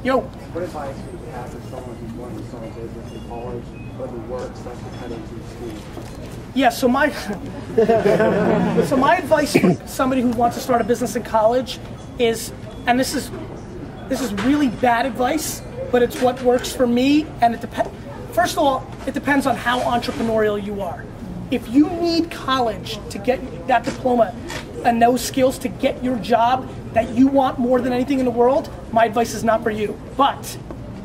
Yo. What advice would you have for someone who's wanting to start a business in college, but who works like to head into school? Yeah, so my advice for somebody who wants to start a business in college is, and this is really bad advice, but it's what works for me, and it depends. First of all, it depends on how entrepreneurial you are. If you need college to get that diploma and those skills to get your job that you want more than anything in the world, my advice is not for you. But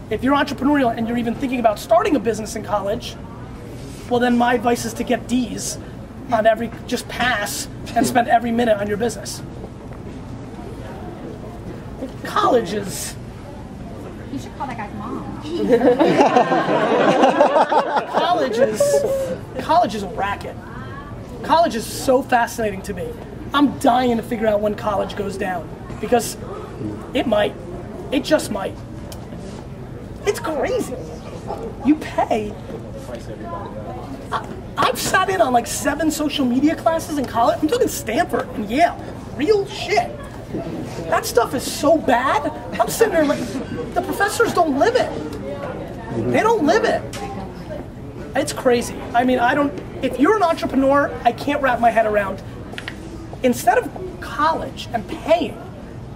if you're entrepreneurial and you're even thinking about starting a business in college, well then my advice is to get D's on just pass and spend every minute on your business. College is... You should call that guy's mom. College is a racket. College is so fascinating to me. I'm dying to figure out when college goes down because it might. It just might. It's crazy. You pay. I've sat in on like 7 social media classes in college. I'm talking Stanford and Yale. Real shit. That stuff is so bad. I'm sitting there like, the professors don't live it. They don't live it. It's crazy. I mean, if you're an entrepreneur, I can't wrap my head around. Instead of college and paying,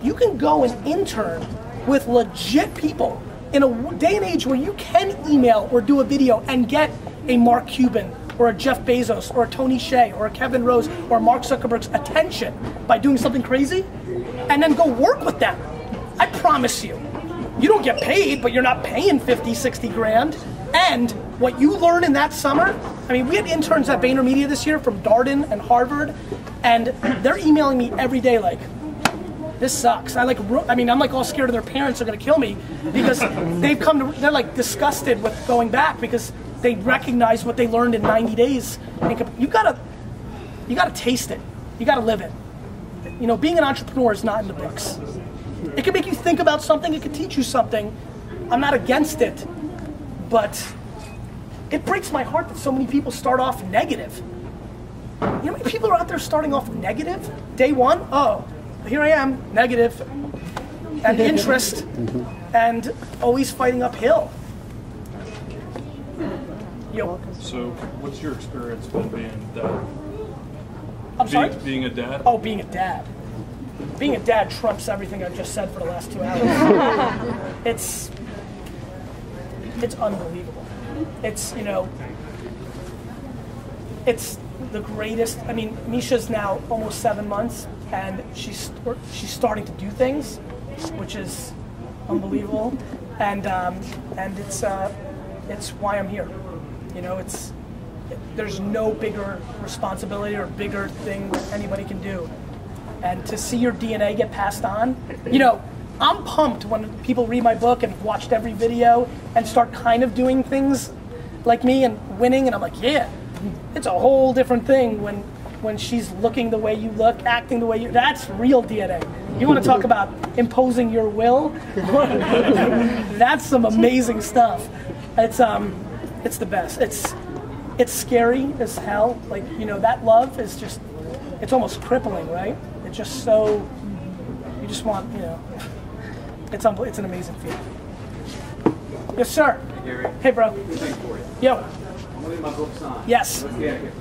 you can go and intern with legit people in a day and age where you can email or do a video and get a Mark Cuban or a Jeff Bezos or a Tony Hsieh or a Kevin Rose or Mark Zuckerberg's attention by doing something crazy, and then go work with them. I promise you, you don't get paid, but you're not paying 50, 60 grand. And what you learn in that summer, I mean, we had interns at VaynerMedia this year from Darden and Harvard, and they're emailing me every day like, this sucks. I'm like all scared of their parents are gonna kill me because they're like disgusted with going back because they recognize what they learned in 90 days. You gotta taste it. You gotta live it. You know, being an entrepreneur is not in the books. It can make you think about something, it can teach you something. I'm not against it, but it breaks my heart that so many people start off negative. You know how many people are out there starting off negative? Day one, oh, here I am, negative, and interest, and always fighting uphill. Yo. So, what's your experience been being a dad? I'm sorry? Being a dad? Oh, being a dad. Being a dad trumps everything I've just said for the last 2 hours. It's unbelievable. It's, you know, it's the greatest. I mean, Misha's now almost 7 months, and she's starting to do things, which is unbelievable, and it's why I'm here. You know, there's no bigger responsibility or bigger thing anybody can do, and to see your DNA get passed on. You know, I'm pumped when people read my book and watched every video and start kind of doing things like me and winning, and I'm like, yeah, it's a whole different thing when she's looking the way you look, acting the way you, that's real DNA. You want to talk about imposing your will? That's some amazing stuff. It's the best. It's scary as hell. Like, you know, that love is just, it's almost crippling, right? It's just so, you just want, you know, it's an amazing feeling. Yes, sir. Hey, Gary. Hey, bro. Yo. I'm leaving my books on. Yes. Let's get it.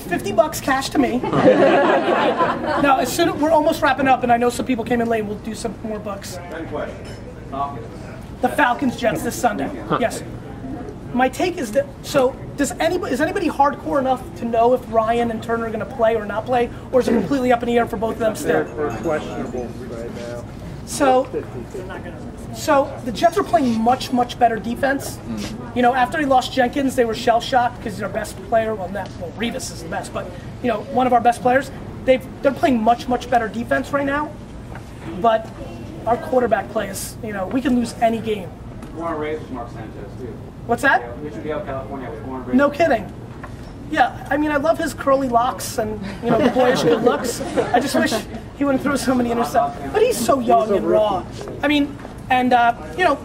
$50 cash to me. Now, as soon as we're almost wrapping up, and I know some people came in late, we'll do some more books. Second question. Falcons. The Falcons Jets this Sunday. Yes. My take is that, so is anybody hardcore enough to know if Ryan and Turner are going to play or not play, or is it completely up in the air for both of them still? They're questionable right now. So the Jets are playing much, much better defense. You know, after they lost Jenkins, they were shell-shocked because their best player, well, Revis is the best, but, you know, one of our best players, they're playing much, much better defense right now. But our quarterback plays, you know, we can lose any game. Born and raised with Mark Sanchez, too. What's that? Michigan, California, was born and raised. No kidding. Yeah, I mean, I love his curly locks and, you know, boyish good looks. I just wish he wouldn't throw so many interceptions. But he's so young and raw. I mean, and, you know,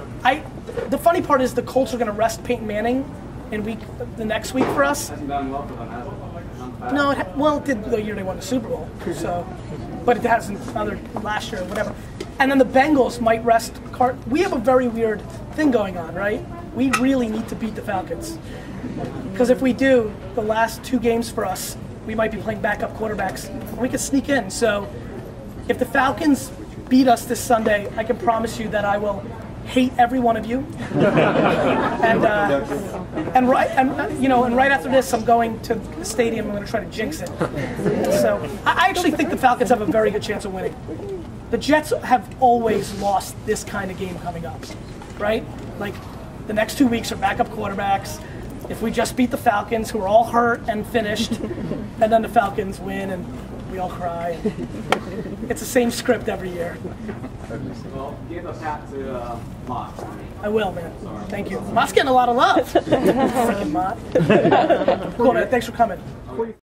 the funny part is the Colts are going to rest Peyton Manning the next week for us. Hasn't done well for them, has it? No, well, it did the year they won the Super Bowl. So, but it hasn't last year or whatever. And then the Bengals might rest. We have a very weird thing going on, right? We really need to beat the Falcons. Because if we do, the last 2 games for us, we might be playing backup quarterbacks. We could sneak in. So if the Falcons beat us this Sunday, I can promise you that I will hate every one of you. and right after this, I'm going to the stadium. I'm going to try to jinx it. So I actually think the Falcons have a very good chance of winning. The Jets have always lost this kind of game coming up, right? Like the next 2 weeks are backup quarterbacks. If we just beat the Falcons, who are all hurt and finished, and then the Falcons win and we all cry. It's the same script every year. Well, give a pat to Mott. I will, man. Thank you. Mott's getting a lot of love. Freaking Mott. Cool, man. Thanks for coming.